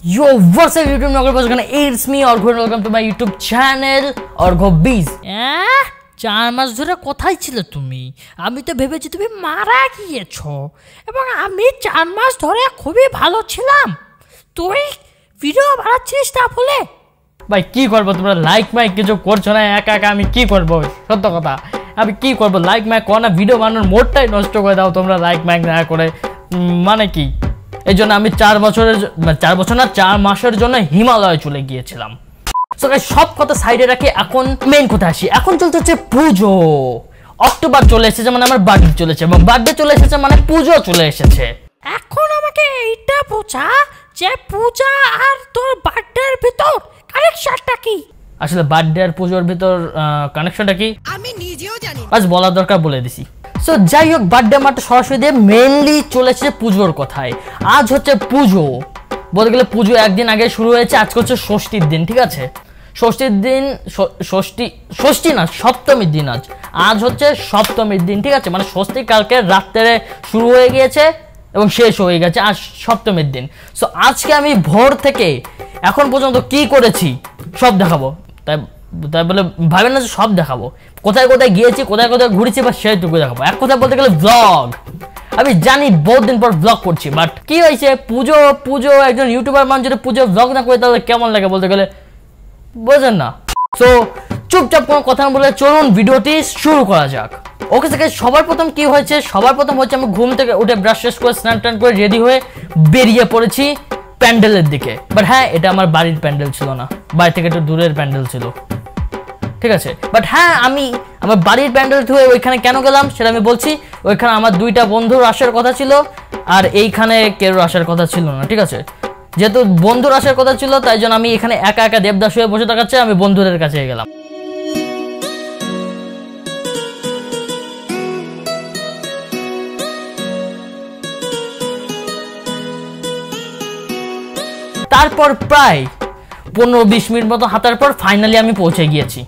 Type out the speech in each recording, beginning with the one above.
Yo, what's up YouTube Nogger? It's me Orgho and welcome to my YouTube channel Orgho Bees. 4 মাস ধরে কোথায় ছিলে তুমি? আমি তো ভেবেছি তুমি মারা গিয়েছো এবং আমি 4 মাস ধরে খুবই ভালো ছিলাম। তুই ভিডিও বানাচ্ছিস তা বলে? ভাই কি করব, তোমরা লাইক মাইক কিছু করছো না, একা একা আমি কি করব? সত্য কথা, আমি কি করব? লাইক মাইক করো না, ভিডিও বানানোর মোডটাই নষ্ট করে দাও তোমরা লাইক মাইক না করে। মানে কি, এই জন্য আমি 4 মাসের জন্য হিমালয়ে চলে গিয়েছিলাম। সো গাইস, সব কথা সাইডে রাখি, এখন মেইন কথা আসি। এখন চলতে হচ্ছে পুজো। অক্টোবর চলে এসেছে মানে আমার বার্থডে চলেছে, এবং বার্থডে চলে এসেছে মানে পুজো চলে এসেছে। এখন আমাকে এইটা বোঝা যে পূজা আর তোর বার্থডের ভিতর কানেকশনটা কি? আসলে বার্থডে আর পুজোর ভিতর কানেকশনটা কি আমি নিজেও জানি না, বাস বলার দরকার বলে দিছি। সো যাই হোক, বার্থডে মাত্র সরাসরি দিয়ে মেইনলি চলেছে পুজোর কথায়। আজ হচ্ছে পুজো, বলতে গেলে পুজো একদিন আগে শুরু হয়েছে। আজকে হচ্ছে ষষ্ঠীর দিন, ঠিক আছে? ষষ্ঠীর দিন, ষষ্ঠী না, সপ্তমীর দিন। আজ হচ্ছে সপ্তমীর দিন, ঠিক আছে? মানে ষষ্ঠী কালকে রাত্রে শুরু হয়ে গিয়েছে এবং শেষ হয়ে গেছে, আজ সপ্তমীর দিন। সো আজকে আমি ভোর থেকে এখন পর্যন্ত কি করেছি সব দেখাবো। তাই বলে ভাবেন না যে সব দেখাবো। কোথায় কোথায় গিয়েছি, কোথায় কোথায় ঘুরেছি, বা সেটুকু দেখাবো। এক কথা বলতে গেলে ব্লগ। আমি জানি বহুত দিন পর ব্লগ করছি, বাট কি হয়েছে, পুজো একজন ইউটিউবার মানুষ যদি পুজো ব্লগ না করে তাহলে কেমন লাগে বলতে গেলে, বোঝেন না? সো চুপচাপ কোনো কথা না বলে চলুন ভিডিওটি শুরু করা যাক। ওকে থেকে সবার প্রথম কি হয়েছে, আমি ঘুম থেকে উঠে ব্রাশ শেষ করে স্নান টান করে রেডি হয়ে বেরিয়ে পড়েছি প্যান্ডেলের দিকে। বাট হ্যাঁ, এটা আমার বাড়ির প্যান্ডেল ছিল না, বাড়ি থেকে একটু দূরের প্যান্ডেল ছিল, ঠিক আছে? বাট হ্যাঁ, আমি আমার বাড়ির প্যান্ডেল ধুয়ে ওইখানে কেন গেলাম সেটা আমি বলছি। ওইখানে আমার 2টা বন্ধুর আসার কথা ছিল, আর এইখানে কেউ আসার কথা ছিল না, ঠিক আছে? যেহেতু বন্ধুর আসার কথা ছিল, তাই জন্য আমি এখানে একা একা দেবদাস হয়ে বসে থাকাচ্ছে, আমি বন্ধুদের কাছে গেলাম। তারপর প্রায় 15-20 মিনিট মতো হাঁটার পর ফাইনালি আমি পৌঁছে গিয়েছি।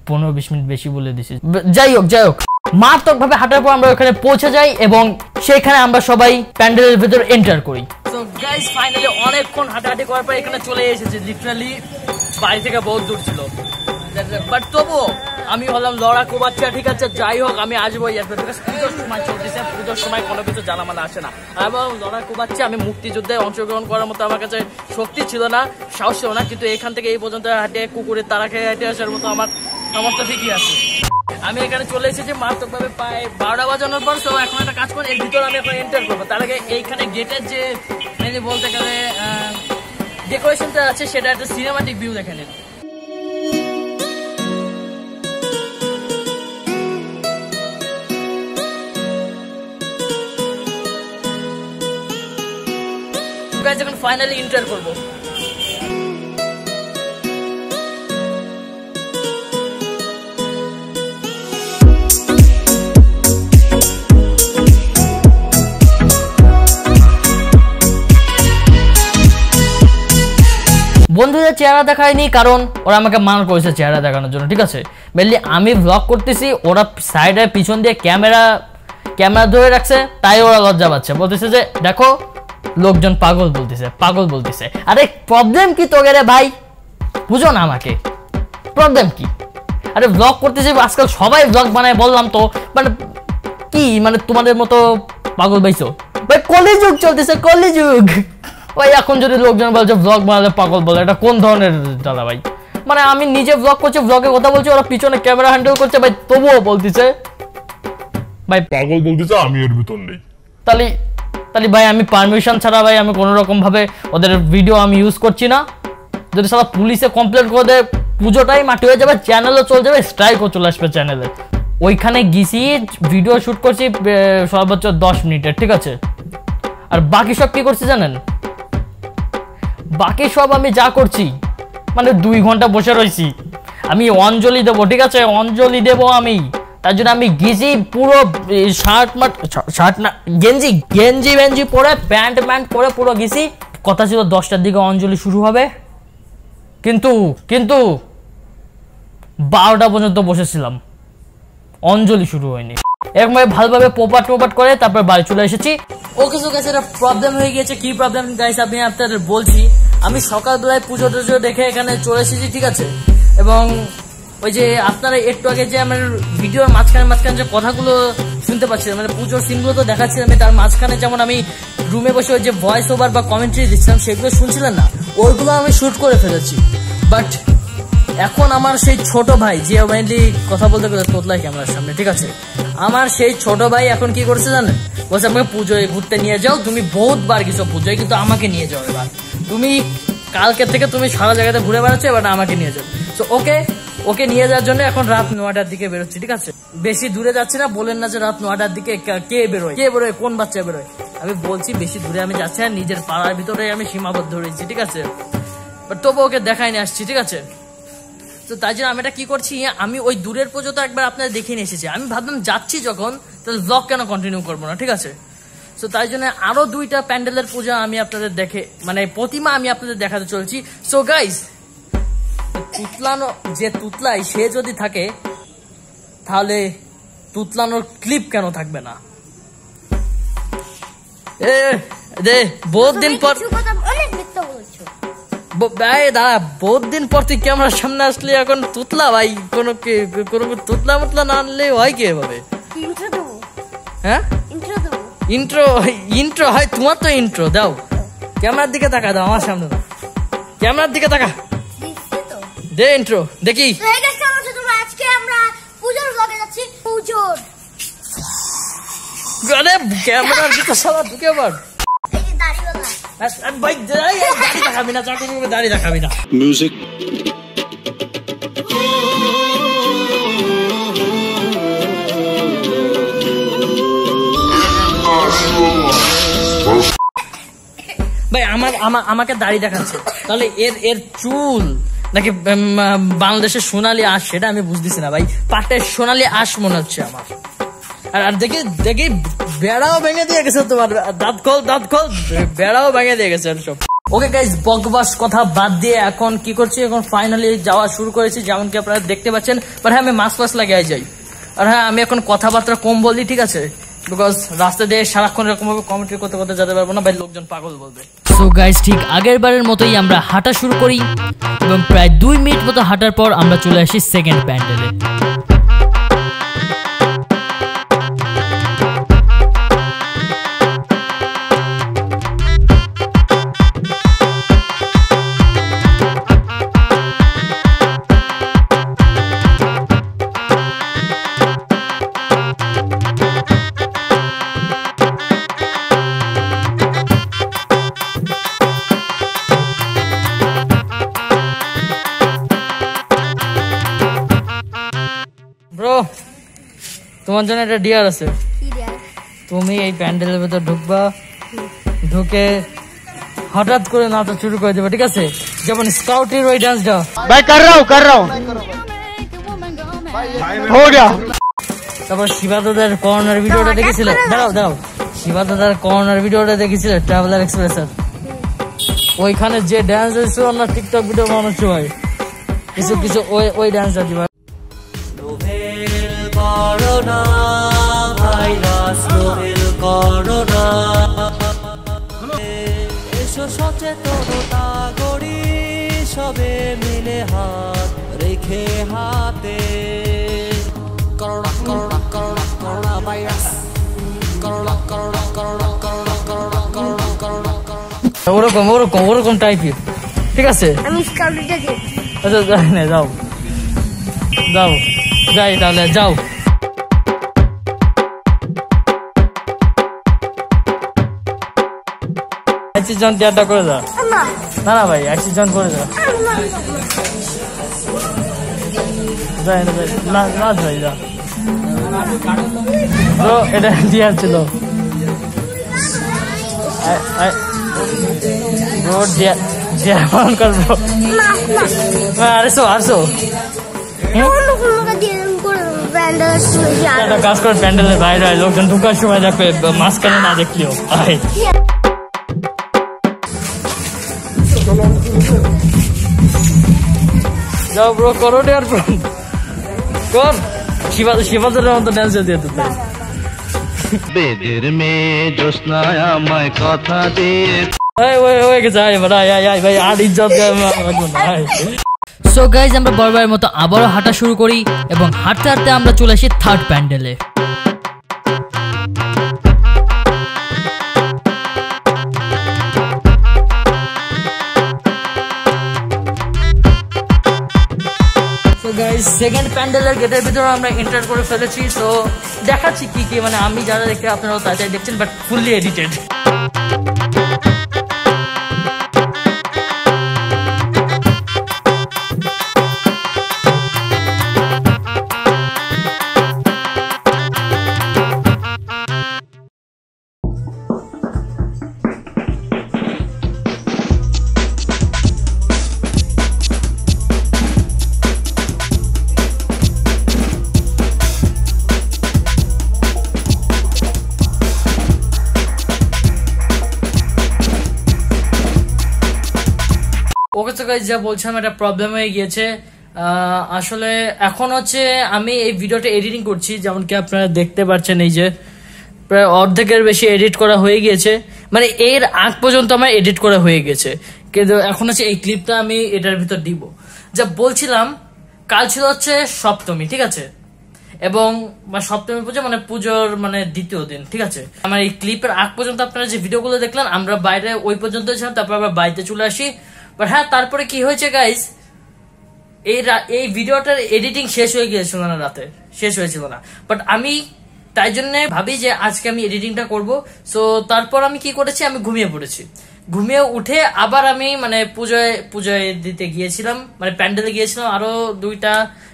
15-20 মিনিট বেশি বলে দিছি। যাই হোক, মারাত্মকভাবে হাঁটার পর আমরা ওখানে পৌঁছে যাই এবং সেখানে আমরা সবাই প্যান্ডেলের ভিতর এন্টার করি। সো গাইস, ফাইনালি অনেকক্ষণ হাঁটাহাঁটি করার পর এখানে চলে এসেছে। লিটারালি বাড়ি থেকে বহুত দূর ছিল, বাট তবুও আমি হলাম লড়াকু বাচ্চা, ঠিক আছে? যাই হোক, আমি আসবো। পুজোর সময় চলতেছে, পুজোর সময় কোনো কিছু জানামানা আসে না। এবং লড়াকু বাচ্চা, আমি মুক্তিযুদ্ধে অংশগ্রহণ করার মতো আমার কাছে শক্তি ছিল না, সাহস ছিল না, কিন্তু এখান থেকে এই পর্যন্ত হাঁটে কুকুরের তারা খেয়ে হেঁটে আসার মতো আমার সামর্থ্য ঠিকই আছে। আমি এখানে চলে এসেছি মারাত্মকভাবে প্রায় 12টা বাজানোর পর। তো এখন একটা কাজ করে এর ভিতরে আমি এখন এন্টার করবো। তার আগে এইখানে গেটের যে বলতে গেলে ডেকোরেশনটা আছে, সেটা একটা সিনেমাটিক ভিউ দেখে নিন। যখন ফাইনালি এন্টার করবো, বন্ধুদের চেহারা দেখায়নি, কারণ ওরা আমাকে মানা করেছে চেহারা দেখানোর জন্য, ঠিক আছে? মেনলি আমি ব্লগ করতেছি, ওরা সাইডে পিছন দিয়ে ক্যামেরা ধরে রাখছে, তাই ওরা লজ্জা পাচ্ছে, বলতেছে যে দেখো লোকজন পাগল বলতেছে। আরে প্রবলেম কি তোকে রে ভাই, বুঝো না আমাকে? প্রবলেম কি? আরে ব্লগ করতেছি, আজকাল সবাই ব্লগ বানায়, বললাম তো। মানে কি, মানে তোমাদের মতো পাগল পাইছো ভাই? কলিযুগ চলতেছে, কলিযুগ ভাই। এখন যদি লোকজন বলছে ব্লগ বানালে পাগল বলে, এটা কোন ধরনের দাদা ভাই? মানে আমি নিজে ব্লগ করছি, ব্লগে কথা বলছি, ওরা পিছনে ক্যামেরা হ্যান্ডেল করছে ভাই, তবুও বলতেছে ভাই পাগল বলতেছে, আমি এর ভিতর নেই। তাহলে ভাই আমি পারমিশন ছাড়া ভাই আমি কোনো রকম ভাবে ওদের ভিডিও আমি ইউজ করছি না। যদি সারা পুলিশে কমপ্লেন করে দেয়, পুজোটাই মাটি হয়ে যাবে, চ্যানেলও চলে যাবে, স্ট্রাইকও চলে আসবে চ্যানেলে। ওইখানে গিয়েছি, ভিডিও শুট করছি সর্বোচ্চ 10 মিনিটের, ঠিক আছে? আর বাকি সব কি করছি জানেন? বাকি সব আমি যা করছি মানে 2 ঘন্টা বসে রয়েছি। আমি অঞ্জলি দেবো, ঠিক আছে? অঞ্জলি দেবো আমি, তার জন্য আমি গেছি পুরো গেঞ্জি পরে, প্যান্ট পরে পুরো গেছি। কথা ছিল 10টার দিকে অঞ্জলি শুরু হবে, কিন্তু 12টা পর্যন্ত বসেছিলাম, অঞ্জলি শুরু হয়নি। একবার ভালোভাবে পোপাট করে তারপর বাড়ি চলে এসেছি। ওকে সো গাইস, এটা প্রবলেম হয়ে গিয়েছে। কি প্রবলেম গাইস আমি আপনাদের বলছি। আমি সকালবেলায় পুজো টুজো দেখে এখানে চলে এসেছি, ঠিক আছে। এবং ওই যে আপনারা একটু আগে যে আমার ভিডিওর মাঝখানে যে কথাগুলো শুনতে পাচ্ছিলাম, মানে পুজোর সিনগুলো তো দেখাচ্ছিলাম, তার মাঝখানে যেমন আমি রুমে বসে ওই যে ভয়েস ওভার বা কমেন্ট্রি দিচ্ছিলাম সেগুলো শুনছিলেন না, ওইগুলো আমি শুট করে ফেলেছি। বাট এখন আমার সেই ছোট ভাই যে মেইনলি কথা বলতে গেলে তোতলায় ক্যামেরার সামনে, ঠিক আছে, আমার সেই ছোট ভাই এখন কি করছে জানেন, বলছে আমাকে পুজোয় ঘুরতে নিয়ে যাও, তুমি বহুতবার গেছো পুজোয়, কিন্তু আমাকে নিয়ে যাও এবার, তুমি কালকে থেকে তুমি সারা জায়গাতে ঘুরে বেড়াচ্ছো, এবার আমাকে নিয়ে যাও। তো ওকে নিয়ে যাওয়ার জন্য এখন রাত 9টার দিকে বেরোচ্ছি, ঠিক আছে। বেশি দূরে যাচ্ছি না, বলেন না যে রাত 9টার দিকে কে বেরোয়, কোন বাচ্চা বেরোয়। আমি বলছি বেশি দূরে আমি যাচ্ছি না, নিজের পাড়ার ভিতরে আমি সীমাবদ্ধ রয়েছি, ঠিক আছে। বাট তবু ওকে দেখাই নিয়ে আসছি, ঠিক আছে। তো তাই জন্য আমি এটা কি করছি, আমি ওই দূরের পুজো তো একবার আপনাদের দেখে নিয়ে এসেছি, আমি ভাবলাম যাচ্ছি যখন, তাহলে ব্লগ কেন কন্টিনিউ করবো না, ঠিক আছে। তো তাই জন্য আরো 2টা প্যান্ডেলের পূজা আমি আপনাদের মানে প্রতিমা আমি আপনাদের দেখাতে চলছি। সো গাইস, তুতলায় সে যদি থাকে তাহলে তুতলানোর ক্লিপ কেন থাকবে না। বহুত দিন পর দাঁড়া, বহুত দিন পর তুই ক্যামেরার সামনে আসলি, এখন তুতলা ভাই কোনো তুতলা মুতলা না আনলে হয় কি এভাবে? হ্যাঁ ইন্ট্রো হয় তোমার, তো ইন্ট্রো দাও, ক্যামেরার দিকে তাকা, দাও আমার সামনে, দাও ক্যামেরার দিকে তাকা, দে ইন্ট্রো দেখি। আজকে আমরা পূজোর ব্লগে যাচ্ছি, পূজোর আরে ক্যামেরার দিকে সবাই ঢুকে পড়। ভাই দাড়ি দেখাবি না, চাকরি দাড়ি দেখাবি না। মিউজিক ভাই আমাকে দাড়ি দেখাচ্ছে, তাহলে এর চুল নাকি বাংলাদেশের সোনালী আঁশ সেটা আমি বুঝতেছি না ভাই, পাটের সোনালী আঁশ মনে হচ্ছে আমার। আর দেখি বেড়াও ভেঙে দিয়ে গেছে তোমার, দাঁত খোল বেড়াও ভেঙে দিয়ে গেছে সব। ওকে গাইস, বকবাস কথা বাদ দিয়ে এখন কি করছি, এখন ফাইনালি যাওয়া শুরু করেছি, যেমন কি আপনারা দেখতে পাচ্ছেন। বাট হ্যাঁ, আমি মাস্ক লাগিয়ে যাই, আর হ্যাঁ আমি এখন কথাবার্তা কম বলি, ঠিক আছে, বিকজ রাস্তা দিয়ে সারাক্ষণ এরকম ভাবে কমেন্ট্রি করতে যেতে পারবো না ভাই, লোকজন পাগল বলবে। সো গাইস, ঠিক আগের বারের মতোই আমরা হাঁটা শুরু করি এবং প্রায় 2 মিনিট মতো হাঁটার পর আমরা চলে আসি সেকেন্ড প্যান্ডেলে। ব্রো, তোমার জন্য একটা ডিয়ার আছে, তুমি এই প্যান্ডেলের ভেতর ঢুকবা, ঢুকে হঠাৎ করে নাচা শুরু করে দেবে, ঠিক আছে, যেমন স্কাউটের ওই ডান্সটা ভাই কর রা হুঁ হো গয়া। তারপর শিবা দাদার কর্নার ভিডিওটা দেখেছিলে, দাঁড়াও শিবা দাদার কর্নার ভিডিওটা দেখেছিলে ট্রাভেলার এক্সপ্রেসের, ওইখানে যে ডান্স হয়েছিল না, টিকটক ভিডিও বানাচ্ছে ভাই, কিছু ওই ডান্সটা দিবা। করোনা ভাইরাস, নোভেল করোনা, এসো সচেতনতা করি, সবে মিলে হাত রেখে হাতে, corona corona corona corona virus, corona corona corona corona corona corona corona corona, ওরকম টাইপের, ঠিক আছে। আমি স্কাউটটা দিই, আচ্ছা যাও যাই, তাহলে যাও। জন টিয়ারটা করে দাও, না ভাই 80 জন করে দাও, যাই না নাচ ভাই যা, তো এটা টিয়ার ছিল, করবো আরশো কাজ করে প্যান্ডেলের বাইরে লোকজন ঢুকার সময় দেখবে, মাঝখানে না দেখলেও। যাও ব্রো, করো আর কর, শিবাদের মতো ডান্স দিয়ে তো বেদের মেয়ে জোৎস্না আমায় কথা দিয়ে হয়ে গেছে ভাই আর ইজ্জত ভাই। সো গাইজ আমরা বরাবরের মতো আবারও হাঁটা শুরু করি এবং হাঁটতে হাঁটতে আমরা চলে আসি থার্ড প্যান্ডেলে। সেকেন্ড প্যান্ডেলের গেটের ভিতরে আমরা এন্টার করে ফেলেছি। তো দেখাচ্ছি কি কি, মানে আমি যারা দেখে আপনারাও তাই দেখছেন, বাট ফুললি এডিটেড। ওকে তো গাইস, যা বলছিলাম একটা প্রবলেম হয়ে গিয়েছে। আসলে এখন হচ্ছে আমি এই ভিডিওটা এডিটিং করছি, যেমন কি আপনারা দেখতে পাচ্ছেন এই যে প্রায় অর্ধেকের বেশি এডিট করা হয়ে গিয়েছে, মানে এর আগ পর্যন্ত আমার এডিট করা হয়ে গেছে, কিন্তু এখন হচ্ছে এই ক্লিপটা আমি এটার ভিতর দিব। যা বলছিলাম, কাল ছিল হচ্ছে সপ্তমী, ঠিক আছে, এবং সপ্তমী পুজো মানে পুজোর মানে দ্বিতীয় দিন, ঠিক আছে। আমার এই ক্লিপের আগ পর্যন্ত আপনারা যে ভিডিওগুলো দেখলেন, আমরা বাইরে ওই পর্যন্ত ছিলাম, তারপর আবার বাড়িতে চলে আসি। বাট হ্যাঁ, তারপরে কি হয়েছে গাইস, এই ভিডিওটার এডিটিং শেষ হয়ে গিয়েছিল না, রাতে শেষ হয়েছিল না। বাট আমি তাই জন্য ভাবি যে আজকে আমি এডিটিংটা করব। সো তারপর আমি কি করেছি, আমি ঘুমিয়ে পড়েছি। ঘুমিয়ে উঠে আবার আমি মানে পুজোয় দিতে গিয়েছিলাম, মানে প্যান্ডেলে গিয়েছিলাম, আরো 2টা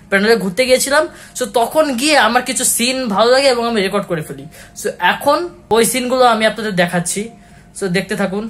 প্যান্ডেলে ঘুরতে গিয়েছিলাম। সো তখন গিয়ে আমার কিছু সিন ভালো লাগে এবং আমি রেকর্ড করে ফেলি। সো এখন ওই সিনগুলো আমি আপনাদের দেখাচ্ছি, সো দেখতে থাকুন।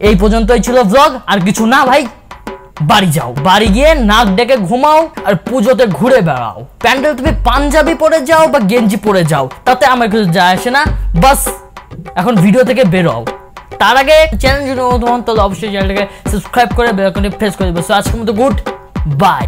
এই পর্যন্তই ছিল ব্লগ, আর কিছু না ভাই। বাড়ি যাও, বাড়ি গিয়ে নাক ডেকে ঘুমাও আর পুজোতে ঘুরে বেড়াও। প্যান্ডেল তুমি পাঞ্জাবি পরে যাও বা গেঞ্জি পরে যাও, তাতে আমার কিছু যায় আসে না। বাস এখন ভিডিও থেকে বেরোও। তার আগে চ্যানেল যদি নতুন হন তাহলে অবশ্যই চ্যানেলটাকে সাবস্ক্রাইব করে বেল আইকনটি প্রেস করে দেবে। সো আজকের মতো গুড বাই।